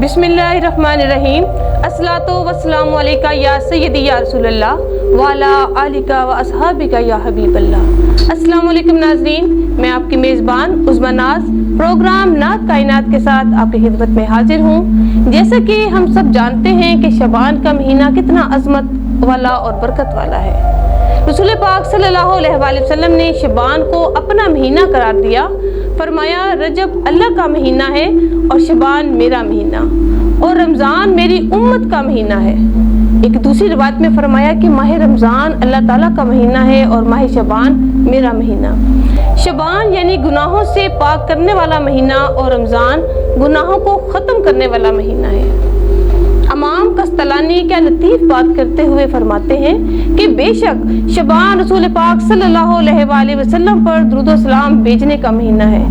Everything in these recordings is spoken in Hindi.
बिस्मिल्लाहिर्रहमानिर्रहीम। अस्सलातु वस्सलामु अलैका या सय्यदी या रसूलल्लाह व अला आलिका व अस्हाबिका या हबीबल्लाह। अस्सलामु अलैकुम नाज़रीन, मैं आपकी मेज़बान उज़्मा नाज प्रोग्राम नात कायनात के साथ आपकी खिदमत में हाजिर हूँ। जैसा कि हम सब जानते हैं कि शबान का महीना कितना अज़मत वाला और बरकत वाला है। रसूल पाक सल्लल्लाहु अलैहि वसल्लम ने शबान को अपना महीना करार दिया। फरमाया, रजब अल्लाह का महीना है और शबान मेरा महीना और रमज़ान मेरी उम्मत का महीना है। एक दूसरी रिवायत में फरमाया कि माह रमज़ान अल्लाह ताला का महीना है और माह शबान मेरा महीना। शबान यानी गुनाहों से पाक करने वाला महीना और रमज़ान गुनाहों को ख़त्म करने वाला महीना है। इमाम कस्तलानी क्या लतीफ़ बात करते हुए फरमाते हैं कि बेशक शबान रसूल पाक सल्लल्लाहु अलैहि वसल्लम पर दुरूद व सलाम भेजने का महीना है,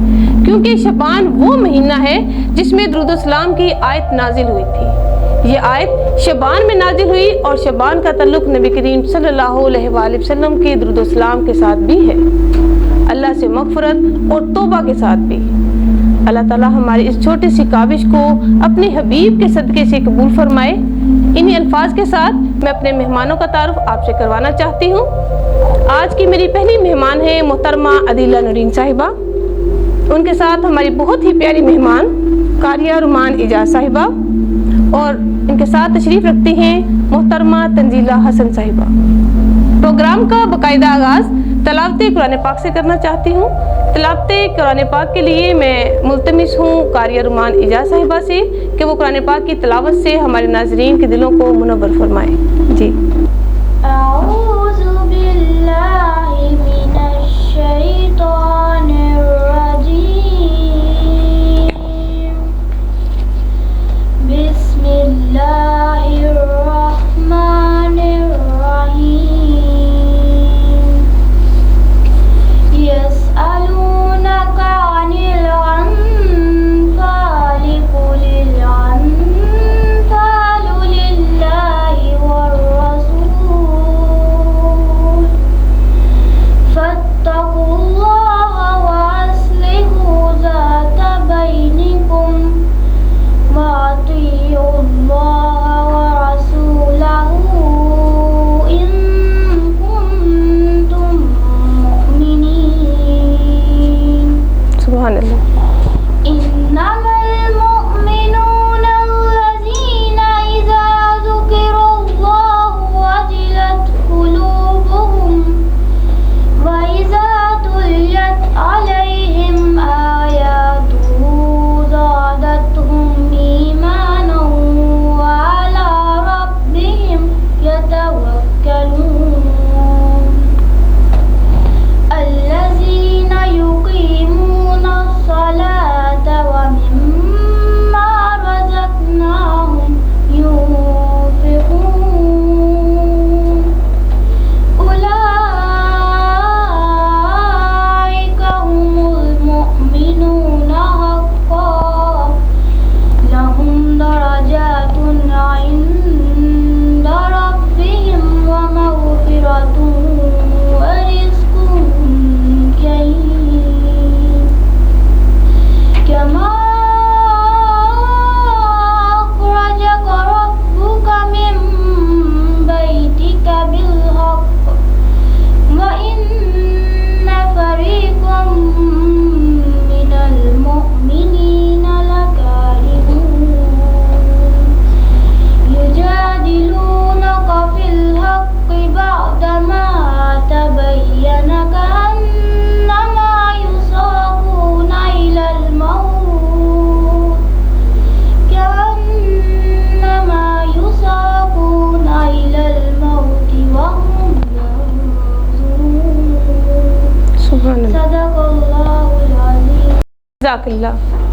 क्योंकि शबान वो महीना है जिसमें दुरूद व सलाम की आयत नाजिल हुई थी। ये आयत शबान में नाजिल हुई और शबान का ताल्लुक नबी करीम सल्लल्लाहु अलैहि वसल्लम के दुरूद व सलाम के साथ भी है, अल्लाह से मग़फ़िरत और तौबा के साथ भी। अल्लाह ताला हमारी इस छोटी सी काविश को अपने हबीब के सदक़े से कबूल फरमाए। इन्हीं अल्फाज के साथ मैं अपने मेहमानों का तारुफ आपसे करवाना चाहती हूँ। आज की मेरी पहली मेहमान है मोहतरमा अदीला नूरीन साहिबा। उनके साथ हमारी बहुत ही प्यारी मेहमान कारिया रुमान इजाज़ साहिबा और इनके साथ तशरीफ़ रखती हैं मोहतरमा तंजीला हसन साहिबा। प्रोग्राम का बाकायदा आगाज़ तलावत कुरान पाक से करना चाहती हूँ। तलावत कुरान पाक के लिए मैं मुल्तमिस हूँ कारिया रुमान इजाज़ साहिबा से कि वो कुरान पाक की तलावत से हमारे नाज़रीन के दिलों को मुनव्वर फरमाएँ। जी।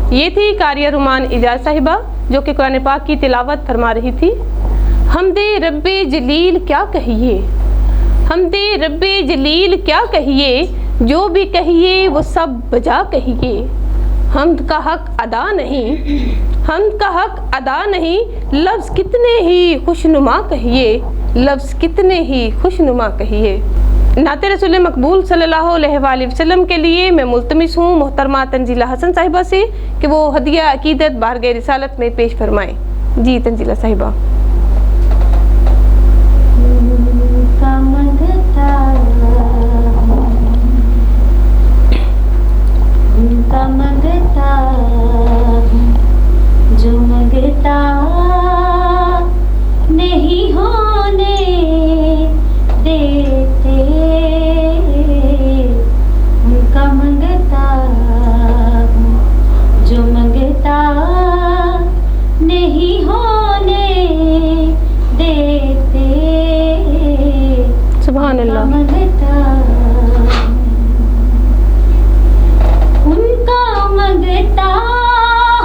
ये थी कारिया रुमान इजाज़ साहिबा जो कि कुरान पाक की तिलावत फरमा रही थी। हमदे रब्बे जलील क्या कहिए, हमदे रब्बे जलील क्या कहिए, जो भी कहिए वो सब बजा कहिए। हमद का हक अदा नहीं, हमद का हक अदा नहीं, लफ्ज़ कितने ही खुशनुमा कहिए, लफ्ज़ कितने ही खुशनुमा कहिए। नाते रसूल मकबूल सल्लल्लाहु अलैहि वसल्लम के लिए मैं मुल्तमिस हूँ मोहतरमा तंजीला हसन साहिबा से कि वो हदिया अकीदत बारगाह रिसालत में पेश फरमाएं। जी तंजीला साहिबा। जो मंगता नहीं होने देते, उनका मंगता हूँ। जो मंगता नहीं होने देते, सुभान अल्लाह। मंगता उनका मंगता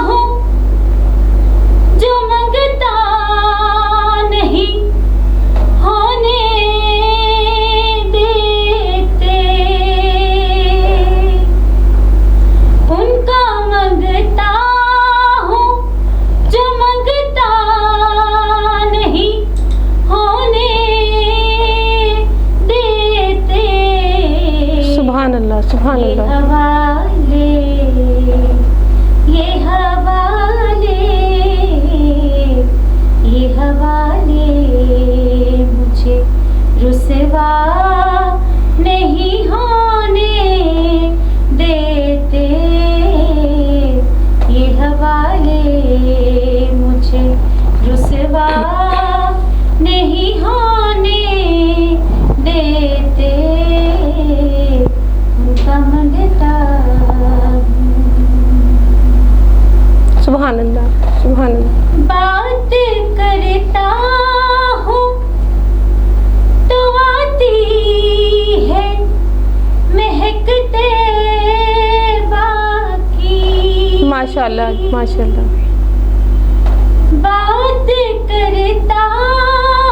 हूँ। जो मंगता नहीं होने देते, उनका मंगता हूँ। जो मंगता नहीं होने देते, सुभान अल्लाह, सुभान अल्लाह। ये हवाले मुझे रुसवा नहीं होने देते। ये हवाले मुझे रुसवा नहीं होने देते, उनका मंगता सुभान अल्लाह, सुभान अल्लाह। बात करता हूँ तो आती है महकते बाकी। माशाअल्लाह, माशाअल्लाह। बात करता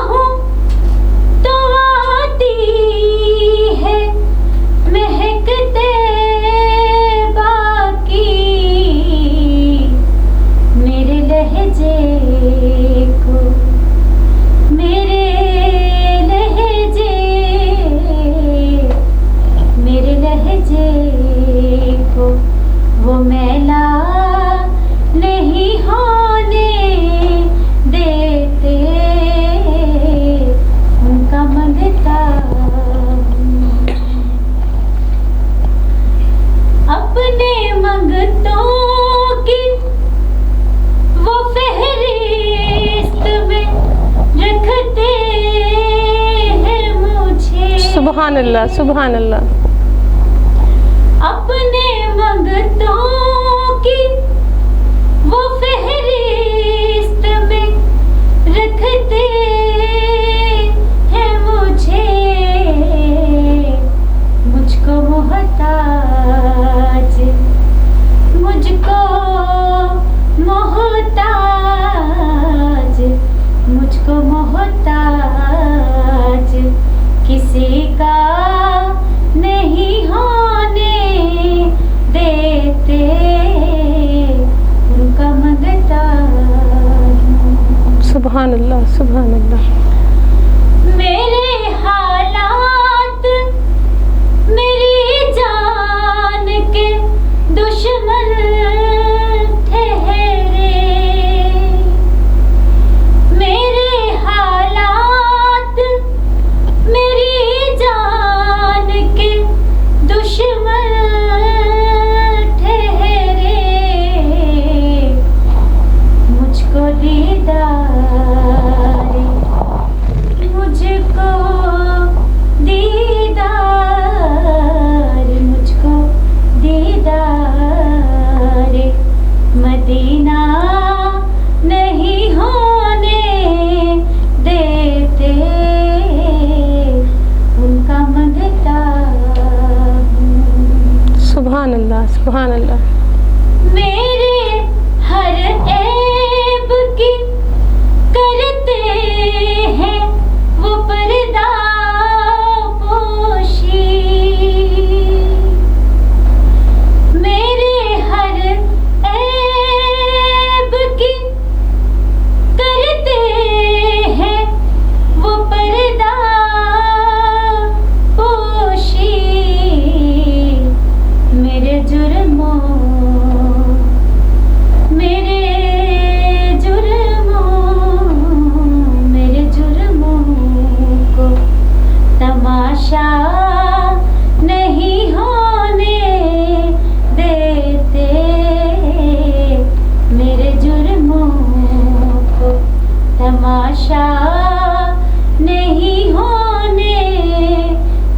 हूँ तो आती है महकते बाकी। मेरे लहजे को, मेरे लहजे को वो मैला नहीं होने देते, उनका मंगता अपने मंगतों की वो फहरिस्त में रखते हैं मुझे। सुभान अल्लाह, सुभान अल्लाह। अपने मंगतों की वो फहरिस्त में रखते हैं मुझे। मुझको मोहताज, मुझको मोहताज, मुझको मोहताज किसी का नहीं होने देते, उनका मंगता सुभान अल्लाह, सुभान अल्लाह। मेरे हालात मेरी जान के दुश्मन ठहरे। मेरे हालात मेरी जान के दुश्मन ठहरे। मुझको दीदार, मुझको दीदार, मुझको दीदार मदीना नहीं होने देते, उनका मंगता सुभान अल्लाह, सुभान अल्लाह। मेरे हर ऐब की करते हैं वो पर्दा पोशी। मेरे हर ऐब की करते हैं वो पर्दा पोशी। मेरे जुर्मों को तमाशा नहीं होने देते, मेरे जुर्मों को तमाशा नहीं होने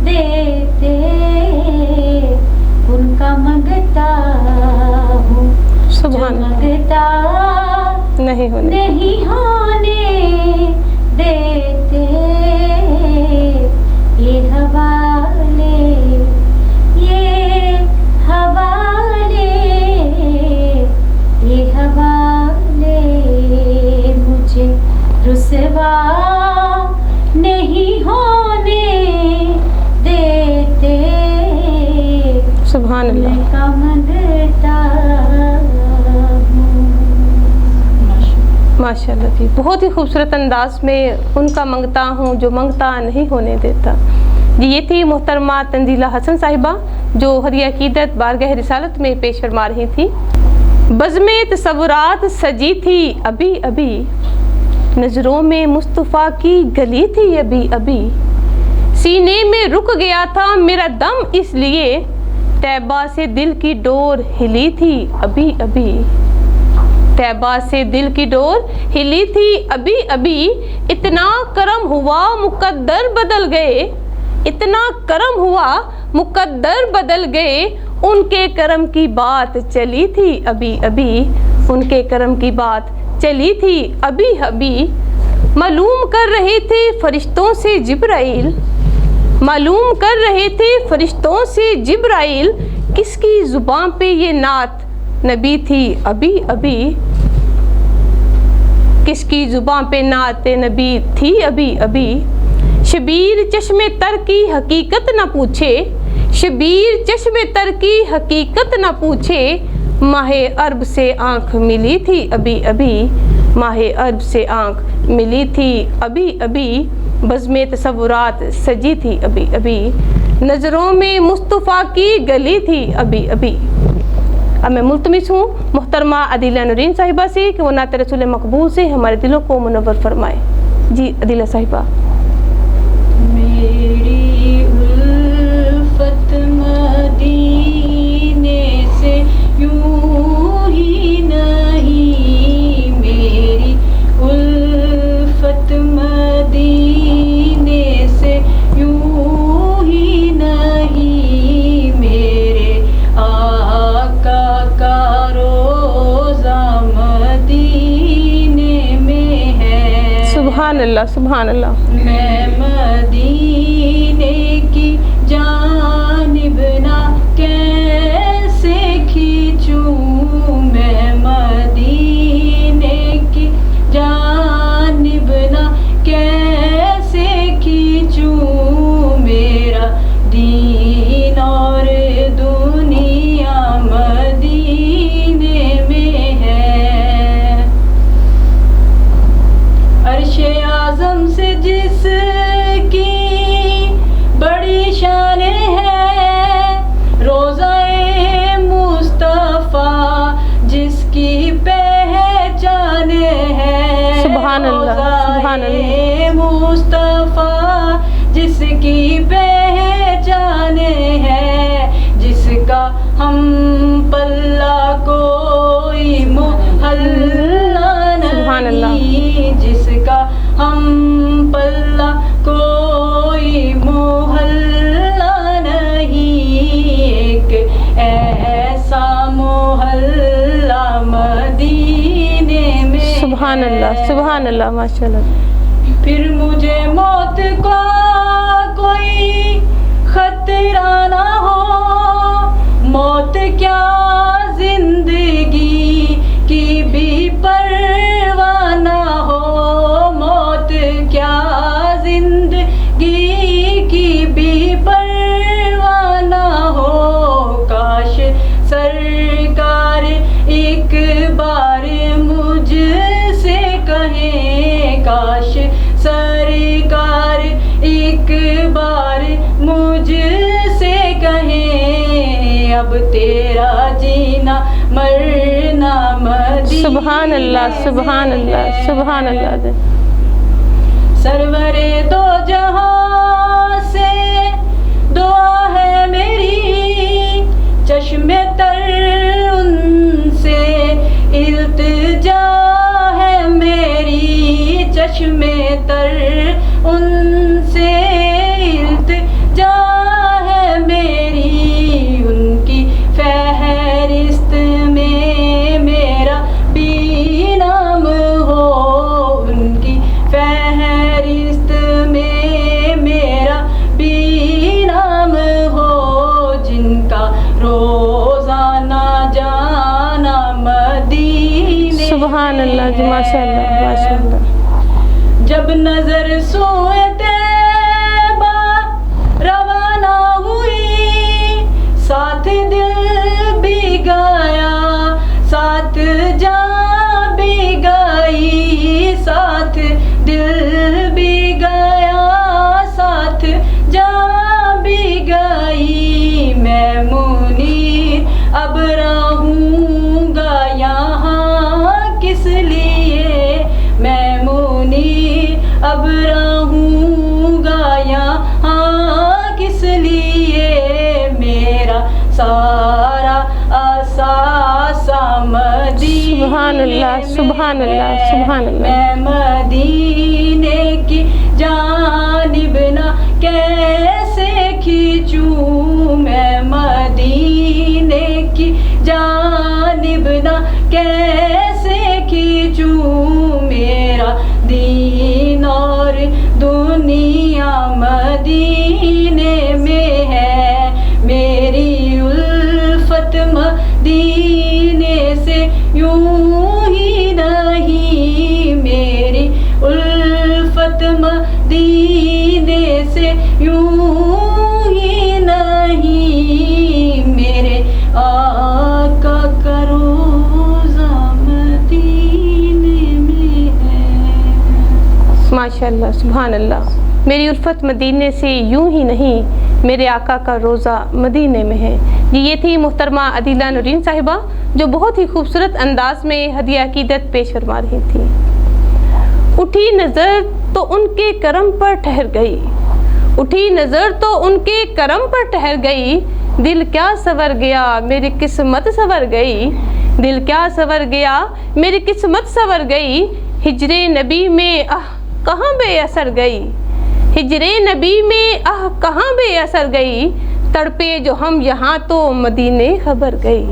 देते, उनका मंगता हूँ सुभान मंगता नहीं होने देते, ये हवाले मुझे रुसवा नहीं होने देते, सुभान अल्लाह। उनका मंगता माशाल्लाह जी, बहुत ही खूबसूरत अंदाज में उनका मंगता हूँ जो मंगता नहीं होने देता। जी ये थी मोहतरमा तंजीला हसन साहिबा जो हदिया अकीदत बारगाह रिसालत में पेश फरमा रही थी। बज़्मे तसव्वुरात सजी थी अभी अभी, नज़रों में मुस्तफ़ा की गली थी अभी अभी, सीने में रुक गया था मेरा दम इसलिए, तैबा से दिल की डोर हिली थी अभी अभी, तैबा से दिल की डोर हिली थी अभी अभी, इतना करम हुआ मुकद्दर बदल गए, इतना करम हुआ मुकद्दर बदल गए, उनके करम की बात चली थी अभी अभी, उनके करम की बात चली थी अभी अभी, मालूम कर रहे थे फरिश्तों से जिब्राइल, मालूम कर रहे थे फरिश्तों से जिब्राइल, किसकी ज़ुबान पे ये नात नबी थी अभी अभी, किसकी ज़ुबान पे नात नबी थी अभी अभी, शबीर चश्मे तर की हकीकत न पूछे, शबीर चश्मे तर की हकीकत न पूछे, माहे अरब से आँख मिली थी अभी अभी, माहे अरब से आँख मिली थी अभी अभी, बज़्मे तसव्वुरात सजी थी अभी अभी, नज़रों में मुस्तफ़ा की गली थी अभी अभी। अब मैं मुल्तमिस हूँ मोहतरमा अदीला नूरीन साहिबा से कि वो नात रसूल मकबूल से हमारे दिलों को मुनव्वर फरमाए। जी अदीला साहिबा। मेरी उल्फत मदीने से यूं ही नहीं, मेरी उल्फत मदीने से यूं ही नहीं, मेरे आका का रोज़ा मदीने में है। सुभान अल्लाह सुभान अल्लाह। मैं मदीने की जानिब ना कैसे खींचूं, मैं मदीने की जानिब ना कैसे खींचूं, मेरा दीन और दुनिया मदीने में है। अर्शे आज़म से जिसकी बड़ी शान है, रोज़ाए मुस्तफ़ा जिसकी पहचान है, सुभान अल्लाह सुभान अल्लाह। मुस्तफ़ा जिसकी पहचान है, जिसका हम पल्ला कोई मोहल्ला सुभान अल्लाह। नहीं, जिसका हम पल्ला कोई मोहल्ला नहीं, एक ऐसा मोहल्ला मदीने में सुभान अल्लाह सुभान अल्लाह माशाल्लाह। फिर मुझे मौत का कोई खतरा ना हो, मौत क्या जिंदगी की भी परवाह ना हो, मौत क्या जिंदगी की भी परवाह ना हो, काश सरकार एक बार मुझसे कहें, काश सरकार एक बार मुझसे कहें, अब तेरा जीना मरना मदीने सुभान अल्लाह, सुभान अल्लाह, सुभान अल्लाह। सरवरे दो जहां से दुआ है मेरी, चश्मे तर उनसे इल्तिजा है मेरी, चश्मे तर उनसे इल्तिजा है मेरी, उनकी फहरिस्त में मेरा भी नाम हो, उनकी फहरिस्त में मेरा भी नाम हो, जिनका रोजाना जाना मदीने। सुभान अल्लाह जी, माशाअल्लाह, माशाअल्लाह। जब नजर सोए तैबा रवाना हुई, साथ दिल भी गाया, साथ जा भी गाई, साथ दिल भी गाया, साथ जा भी गाई। मैं मुनीर अब रहूँगा यहाँ किस लिए, मैं मुनीर अब रहूँगा यहाँ किस लिए, मेरा सारा असासा मदीने सुभान अल्लाह, सुभान अल्लाह, सुभान अल्लाह। मैं मदीने की जानिब ना कैसे खींचूं, मैं मदीने की जानिब ना कैसे खींचूं, मेरा दीन और दुनिया मदीने में है, मेरी उल्फत मदीने से यूं ही नहीं, मेरी उल्फत मदीने से यूं ही नहीं, मेरे आका का रोज़ा मदीने में है। माशाअल्लाह, सुभान अल्लाह। मेरी उल्फत मदीने से यूं ही नहीं, मेरे आका का रोज़ा मदीने में है। ये थी मुहतरमा अदीला नूरीन साहिबा, जो बहुत ही खूबसूरत अंदाज में हदिया अकीदत पेश फरमा रही थी। उठी नज़र तो उनके करम पर ठहर गई, उठी नज़र तो उनके करम पर ठहर गई, दिल क्या सवर गया मेरी किस्मत सवर गई, दिल क्या सवर गया मेरी किस्मत सवर गई, हिजरे नबी में आह कहाँ बेअसर गई, हिजरे नबी में आह कहाँ बेअसर गई, तड़पे जो हम यहाँ तो मदीने खबर गई,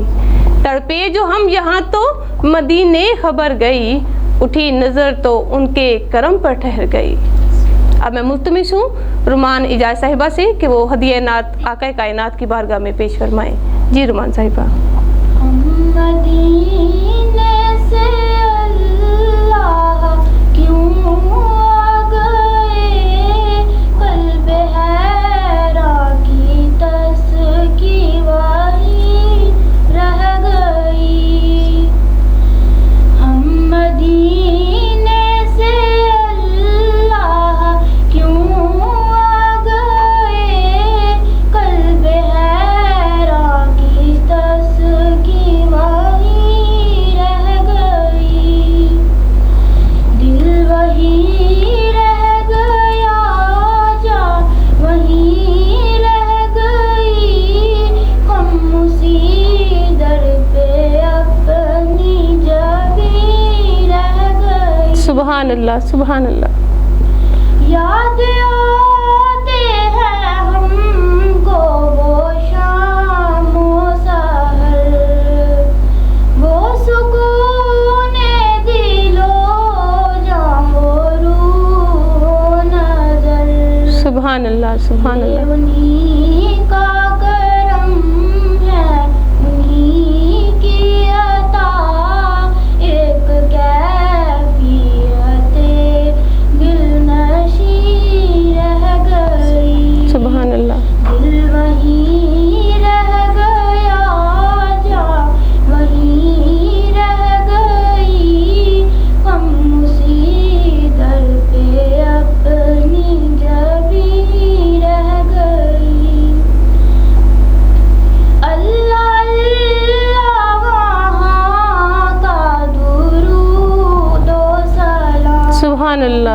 तड़पे जो हम यहाँ तो मदीने खबर गई, उठी नज़र तो उनके करम पर ठहर गई। अब मैं मुल्तमिस हूँ रुमान इजाज साहिबा से कि वो हदिया नात आका कायनात की बारगाह में पेश फरमाएं। जी रुमान साहिबा। सुभान अल्लाह, सुभान अल्लाह। याद आते हैं हमको वो शाम सहर, वो सुकून दिलो जां वो रूह नजर। सुभान अल्लाह, सुभान अल्लाह। उन्हीं का करम है, उन्हीं की अता, एक कैफियत दिल नशी रह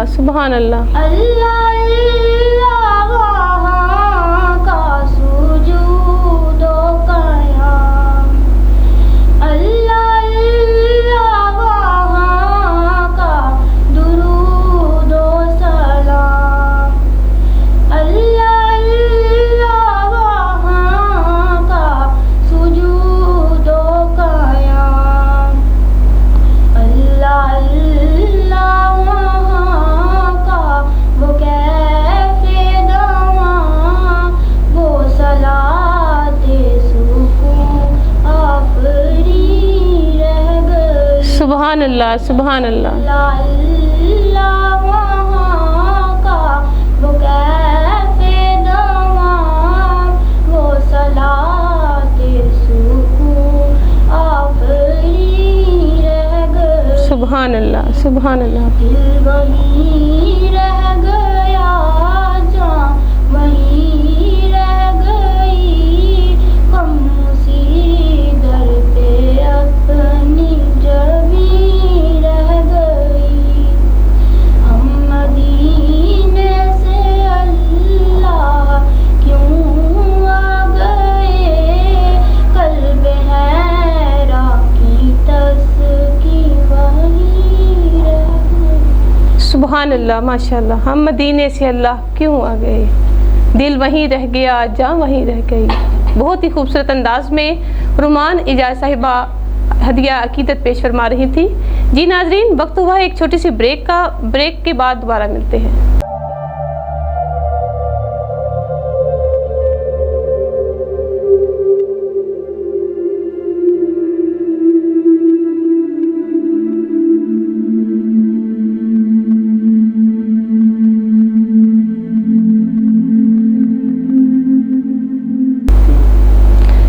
सुभान अल्लाह। अल्लाह अल्लाह वहाँ का सुजूद व क़याम, अल्लाह अल्लाह वहाँ का दुरूद व सलाम, अल्लाह अल्लाह वहाँ का सुजूद व क़याम, अल्लाह अल्लाह वहाँ का वो कैफ़े दवां, वो सलाते सुकून आफ़री रह गई। सुभान अल्लाह, सुभान अल्लाह। अल्लाह अल्लाह वहाँ का वो कैफ़े दवां, वो सलाते सुकून आफ़री रह गई। सुभान अल्लाह, सुभान अल्लाह। दिल वहीं रह गया, जान वहीं रह गई, कम उसी दर पे अपनी जबी रह गई। हम मदीने से अल्लाह क्यों आ गए, कल्ब हैरा की तस्की वहीं रह गई। सुभान अल्लाह, माशाल्लाह। हम मदीने से अल्लाह क्यों आ गए, दिल वहीं रह गया, जान वहीं रह गई। बहुत ही खूबसूरत अंदाज में रुमान इजाज़ साहिबा हदिया अकीदत पेश फरमा रही थी। जी नाजरीन, वक्त हुआ एक छोटी सी ब्रेक के बाद दोबारा मिलते हैं।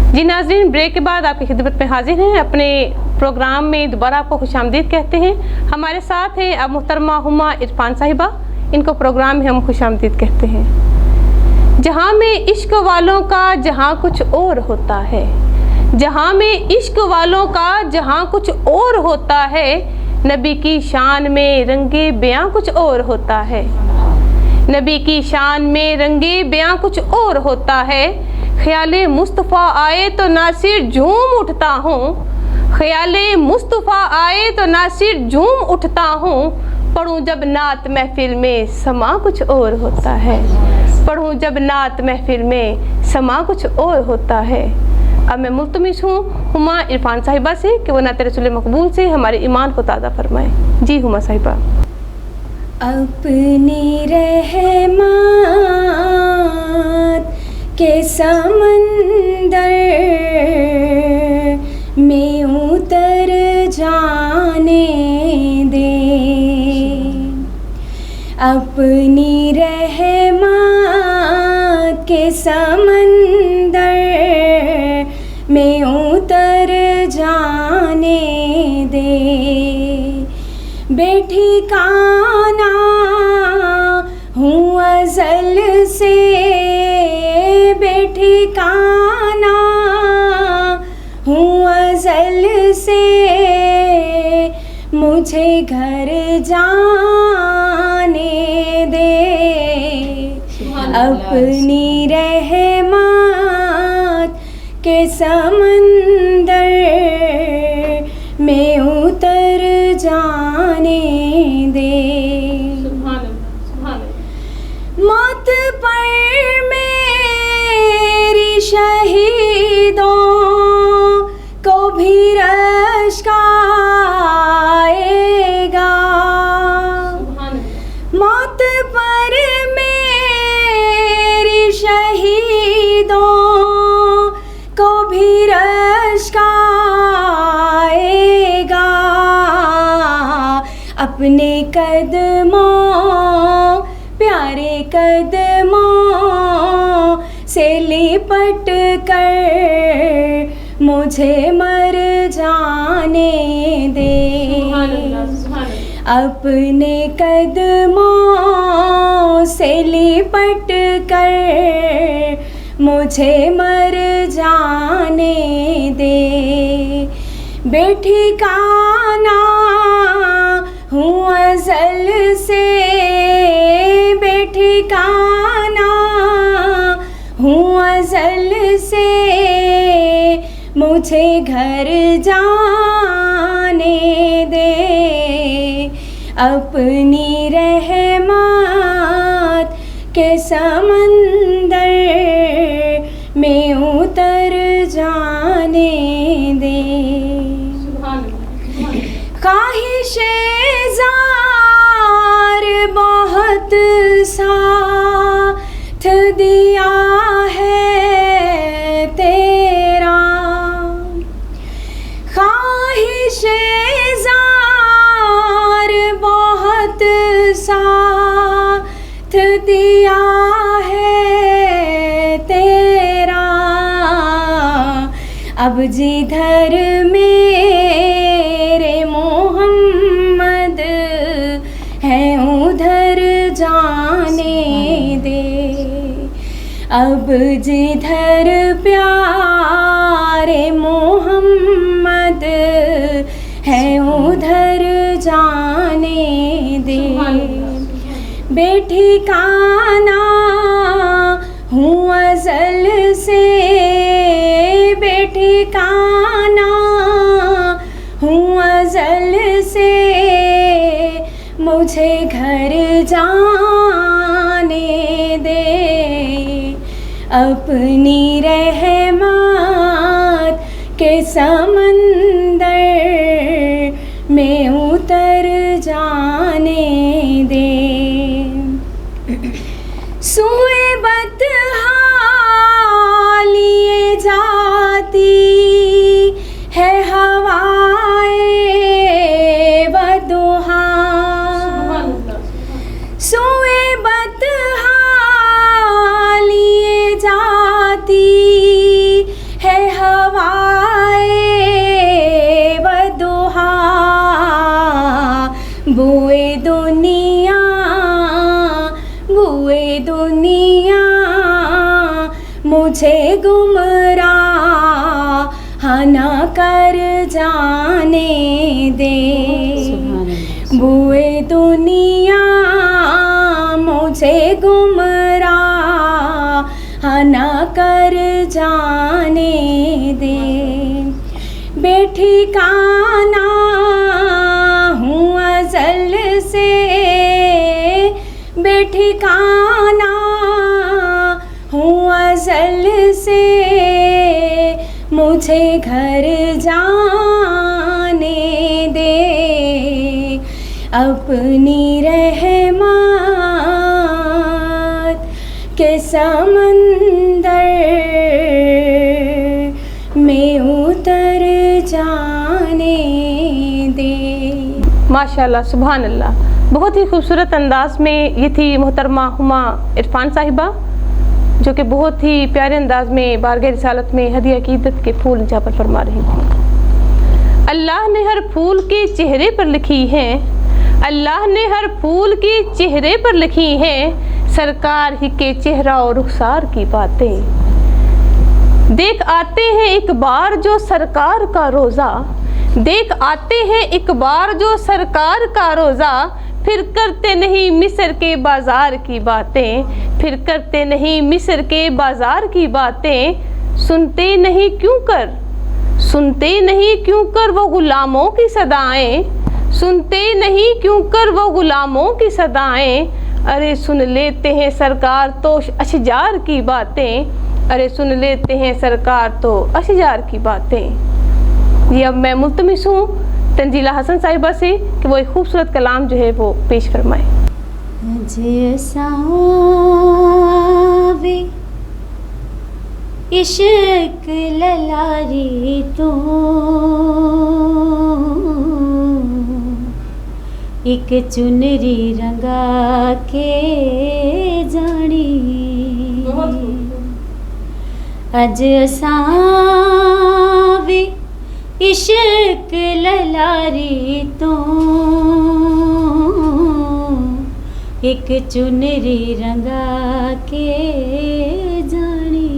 जी नाज़रीन, ब्रेक के बाद आपकी खिदमत में हाजिर हैं। अपने प्रोग्राम में दोबारा आपको खुशामदीद कहते हैं। हमारे साथ हैं अब मुहतरमा हुमा इरफान साहिबा, इनको प्रोग्राम में हम खुशामदीद कहते हैं। जहाँ में इश्क वालों का जहाँ कुछ और होता है, जहाँ में इश्क वालों का जहाँ कुछ और होता है, नबी की शान में रंगे बयां कुछ और होता है, नबी की शान में रंगे बयां कुछ और होता है। ख्याले मुस्तफ़ा आए तो नासिर झूम उठता हूँ, ख्याले मुस्तफ़ा आए तो नासिर झूम उठता हूँ, पढ़ूँ जब नात महफिल में समा कुछ और होता है, पढ़ूँ जब नात महफिल में समा कुछ और होता है। अब मैं मुल्तमिस हूँ हुमा इरफान साहिबा से कि वो नाते रसूल मकबूल से हमारे ईमान को ताज़ा फरमाएँ। जी हुमा साहिबा। अपनी रहमत के समंदर में उतर जाने दे, अपनी रहमत के समंदर में उतर जाने दे, बेठिकाना हूँ अज़ल से, बेठिकाना हूँ अज़ल से, मुझे घर जाने दे, अपनी रहमत के समंदर में उतर जाने दे। मौत पर मेरी शहीदों को भी रश्क आएगा, मौत पर मेरी शहीदों को भी रश्क आएगा, अपने कदमों प्यारे कदमों से लिपट कर मुझे मर जाने दे, अपने कदमों से लिपट कर मुझे मर जाने दे, बेठिकाना हूँ अज़ल से, मुझे घर जाने दे, अपनी रहमत के समंदर में उतर जाने दे। ख्वाहिशे ज़ार बहुत साथ दिया है तेरा, ख्वाहिशे ज़ार बहुत साथ दिया है तेरा। अब जिधर मेरे मोहम्मद है उधर जाने दे, अब जिधर प्यारे मोहम्मद है उधर जाने दे। बेठिकाना हूँ अज़ल से, बेठिकाना हूँ अज़ल से, मुझे घर जाने दे, अपनी रहमत के समंदर में उतर जाने दे। सुए बतहा लिए जाती है हवाए बदुहा, सुए बतहा लिए जाती है हवाए बदुहा। बुए दुनिया, बुए दुनिया मुझे गुमराह ना कर जाने दे, बुए दुनिया मुझे गुमराह ना कर जाने दे। बेठिकाना हूँ अज़ल से, बेठिकाना हूँ अज़ल से, मुझे घर जाने दे, अपनी रहमत के समंदर में उतर जाने दे। माशाल्लाह, सुभान अल्लाह। बहुत ही खूबसूरत अंदाज में ये थी मोहतरमा हुमा इरफान साहिबा, जो कि बहुत ही प्यारे अंदाज में बारगाह रिसालत में हदिया अकीदत के फूल जहाँ पर फरमा रही थी। अल्लाह ने हर फूल के चेहरे पर लिखी हैं, अल्लाह ने हर फूल के चेहरे पर लिखी हैं, सरकार ही के चेहरा और रुखसार की बातें। देख आते हैं एक बार जो सरकार का रोज़ा, देख आते हैं एक बार जो सरकार का रोज़ा, फिर करते नहीं मिस्र के बाज़ार की बातें, फिर करते नहीं मिस्र के बाज़ार की बातें। सुनते नहीं क्यों कर, सुनते नहीं क्यों कर वो ग़ुलामों की सदाएं, सुनते नहीं क्यों कर वो ग़ुलामों की सदाएं। अरे सुन लेते हैं सरकार तो अशजार की बातें, अरे सुन लेते हैं सरकार तो अशजार की बातें। ये अब मैं मुल्तमिस हूँ तंजीला हसन साहिबा से कि वो एक खूबसूरत कलाम जो है वो पेश फरमाए। इश्क ललारी तो एक चुनरी रंगा के जानी, अज असां वी इश्क ललारी तो एक चुनरी रंगा के जानी।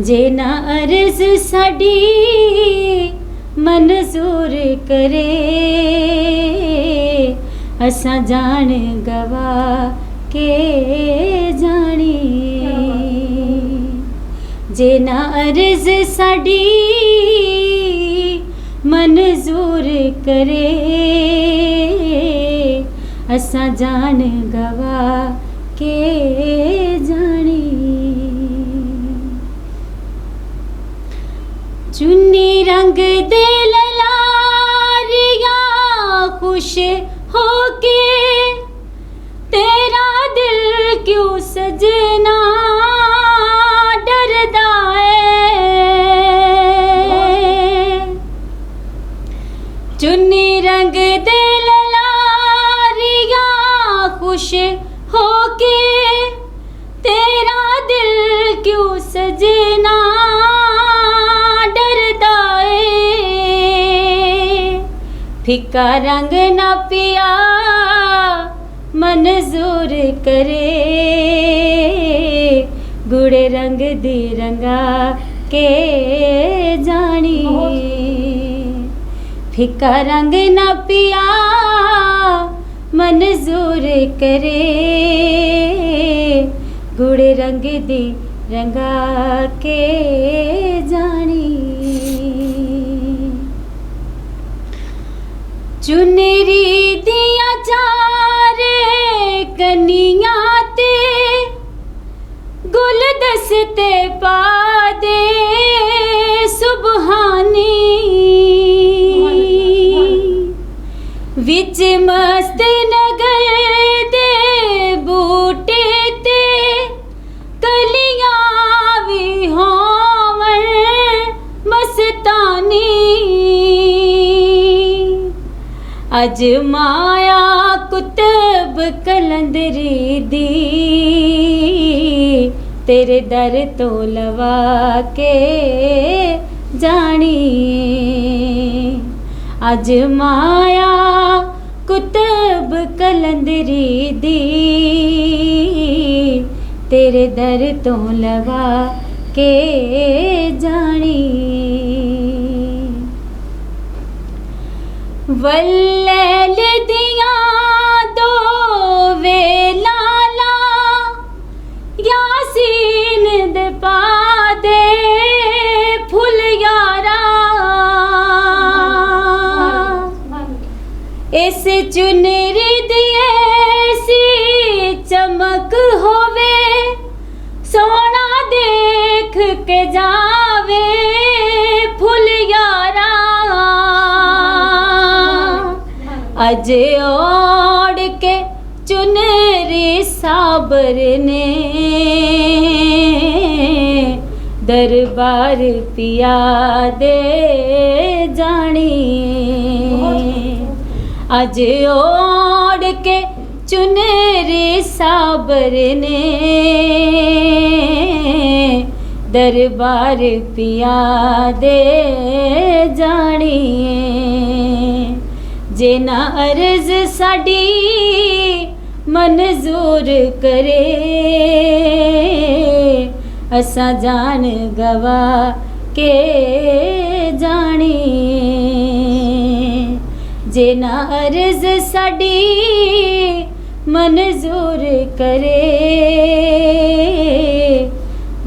जे ना अर्ज़ साडी मंजूर करे, असां जान गवा के जानी। जे ना अर्ज साडी मंजूर करे असा जान गवा के जानी चुन्नी रंग दे ललारिया खुश होके तेरा दिल क्यों सजना डरदा है चुन्नी रंग दे ललारिया खुश होके तेरा दिल क्यों सजना डरदा है फिका रंग ना पिया मंजूर करे गुड़े रंग दी रंगा के जानी फिका रंग ना पिया मंजूर करे गुड़े रंग दी रंगा के जानी चुनरी दिया चार कनिया ते गुल दस्ते पा दे सुबहानी विच मस्त नगर दे बूटे ते कलियां भी होवन मस्तानी अज माया कुतब कलंदरी दी तेरे दर तो लवा के जानी अज माया कुतब कलंदरी दी तेरे दर तो लवा के जानी वल्लैल दिया दो वेलाला यासीन दे पा दे फुल यारा इस चुनरी दिए सी चमक होवे सोना देख के जावे फुल यारा अज ओढ़ के चुनरी साबर ने दरबार पिया दे जानी अज ओढ़ के चुनरी साबर ने दरबार पिया दे जानी जे ना अर्ज साडी मंजूर करे असा जान गवा के जानी जे ना अर्ज साडी मंजूर करे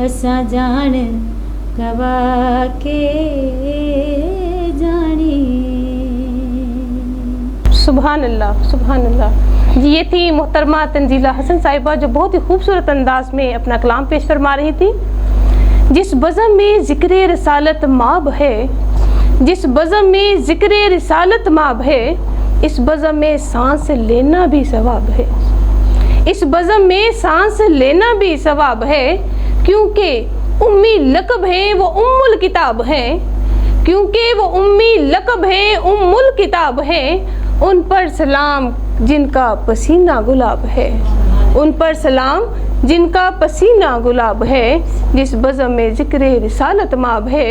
असा जान गवा के जानी। सुभान अल्लाह, सुभान अल्लाह। जी ये थी मोहतरमा तंजीला हसन साहिबा जो बहुत ही खूबसूरत अंदाज में अपना कलाम पेश फरमा रही थी। जिस बज़म में ज़िक्र रिसालत माब है, जिस बज़म में ज़िक्र रिसालत माब है, इस बज़म में सांस लेना भी सवाब है, इस बज़म में सांस लेना भी सवाब है, क्योंकि उम्मी लक़ब है वो उम्मुल किताब है, क्योंकि वो उम्मी लक़ब है उम्मुल किताब है। उन पर सलाम जिनका पसीना गुलाब है, उन पर सलाम जिनका पसीना गुलाब है। जिस बज़म में ज़िक्र रिसालत माब है,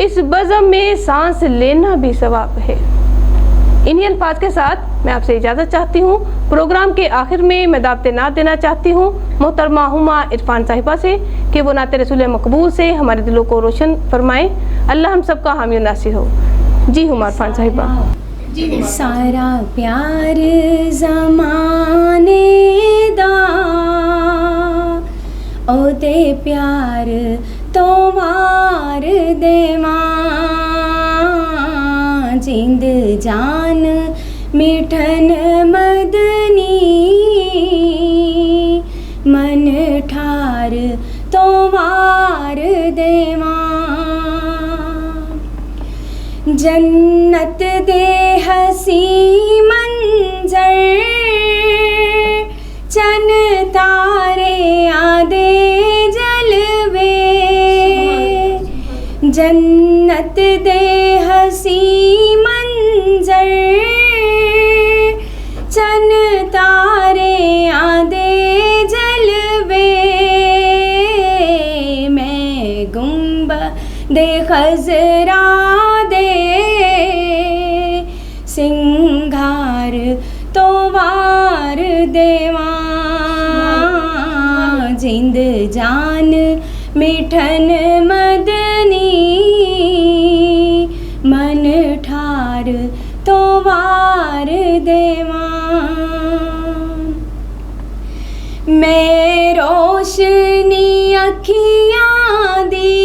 इस बज़म में सांस लेना भी सवाब है। इन्हीं अल्फाज के साथ मैं आपसे इजाज़त चाहती हूँ। प्रोग्राम के आखिर में मैं दावत नात देना चाहती हूँ मोहतरमा हुमा इरफान साहिबा से कि वो नाते रसूल मकबूल से हमारे दिलों को रोशन फरमाएँ। अल्लाह हम सबका हामी नासिर हो। जी हुमा इरफान साहिबा। सारा प्यार ज़माने दा ओदे प्यार तोमार देवां जिंद जान मिठन मदनी मन ठार तोमार देवां जन्नत दे हसी मंजर चन तारे आदे जलवे जन्नत दे हसी मंजर चन तारे आदे जलवे मैं गुंबद खजरा दे सिंगार तोवार देवां जिंद जान मिठन मदनी मन ठार तोवार देवां मैं रोशनी अखियां दी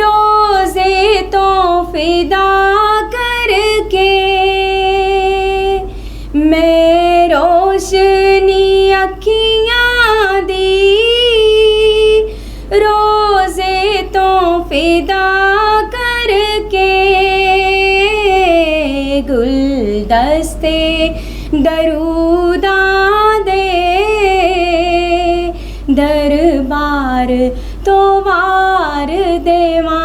रोज़े तो फिदा करके मैं रोशनी अखियां दी रोज़े तो फिदा करके गुलदस्ते दरूदा दे दरबार तो वार देवां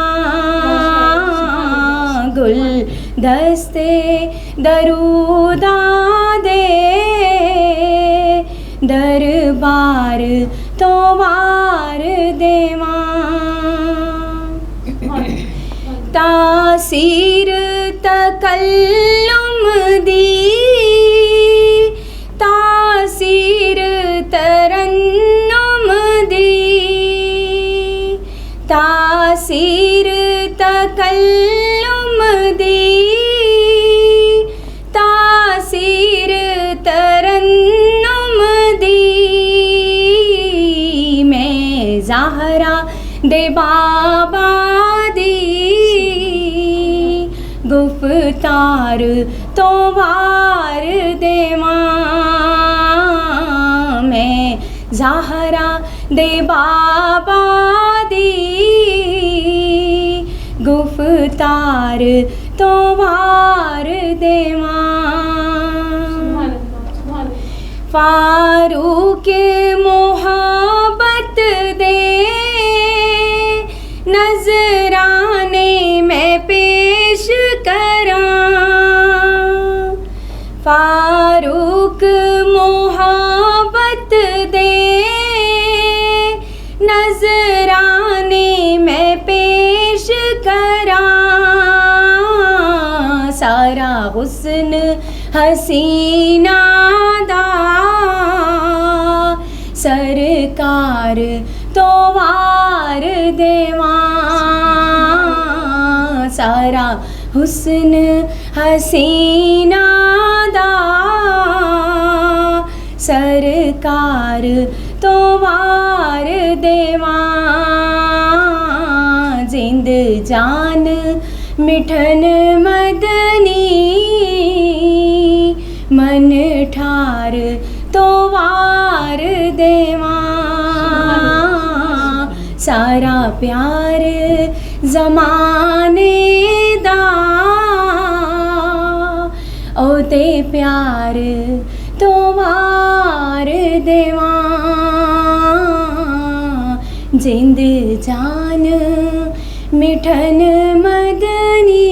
गुलदस्ते दरूदा दे दरबार तो वार देवां तासीर तकल्लुम दी तासीर तरन्नुम दी तासीर तकल्लुम दी तासीर तरन्नुम दी मैं ज़हरा दे बाबा दी गुफ्तार तो वार देवां मैं ज़हरा दे बाबा दी गुफ्तार तो वार देवां फारूक मोहब्बत दे नजराने में पेश करां फारूक मोहब्बत दे नजराने में पेश करां सारा हुस्न हसीना दा सरकार तो वार देवां सारा हुस्न हसीना दा सरकार तो वार देवां जिंद जान मिठन मदनी मन ठार तो वार देवां सारा प्यार ज़माने दा ओ ते प्यार तो वार देवां जिंद जान मिठन मदनी